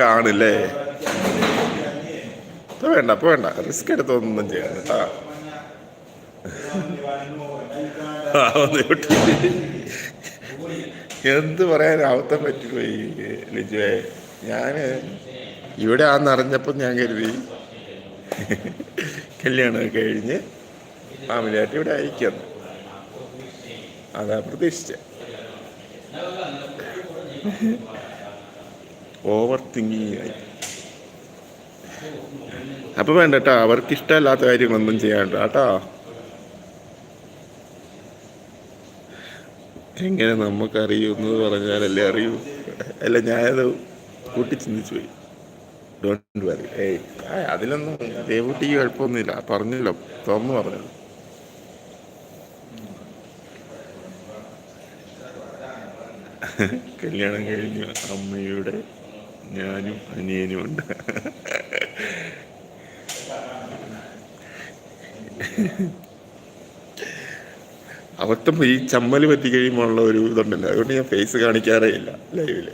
കാണില്ലേ? ഇപ്പൊ വേണ്ട റിസ്ക് എടുത്തൊന്നും ചെയ്യണം കേട്ടാ. എന്ത് പറയാൻ അബദ്ധം പറ്റിപ്പോയി ലിജുവേ. ഞാന് ഇവിടെ ആണെന്നറിഞ്ഞപ്പോൾ ഞാൻ കരുതി കല്യാണം കഴിഞ്ഞ് ഫാമിലിയായിട്ട് ഇവിടെ അയക്കുന്നു, അതാ പ്രതീക്ഷിച്ചത്. ഓവർ തിങ്കിങ് ആയി. അപ്പോൾ വേണ്ട കേട്ടോ, അവർക്ക് ഇഷ്ടമല്ലാത്ത കാര്യങ്ങളൊന്നും ചെയ്യാണ്ട കേട്ടോ. എങ്ങനെ നമുക്കറിയുമെന്ന് പറഞ്ഞാലല്ലേ അറിയൂ. അല്ല, ഞാനത് കൂട്ടി ചിന്തിച്ചു പോയി. Don't worry. അതിലൊന്നും ദേവൂട്ടിക്ക് കുഴപ്പമൊന്നുമില്ല. പറഞ്ഞല്ലോ, തുറന്നു പറഞ്ഞല്ലോ. കല്യാണം കഴിഞ്ഞു അമ്മയുടെ ഞാനും അനിയനും ഉണ്ട്. അബദ്ധം ഈ ചമ്മൽ പറ്റി കഴിയുമ്പോൾ ഉള്ള ഒരു ഇതുണ്ടല്ലോ, അതുകൊണ്ട് ഞാൻ ഫേസ് കാണിക്കാറേ ഇല്ല ലൈവില്.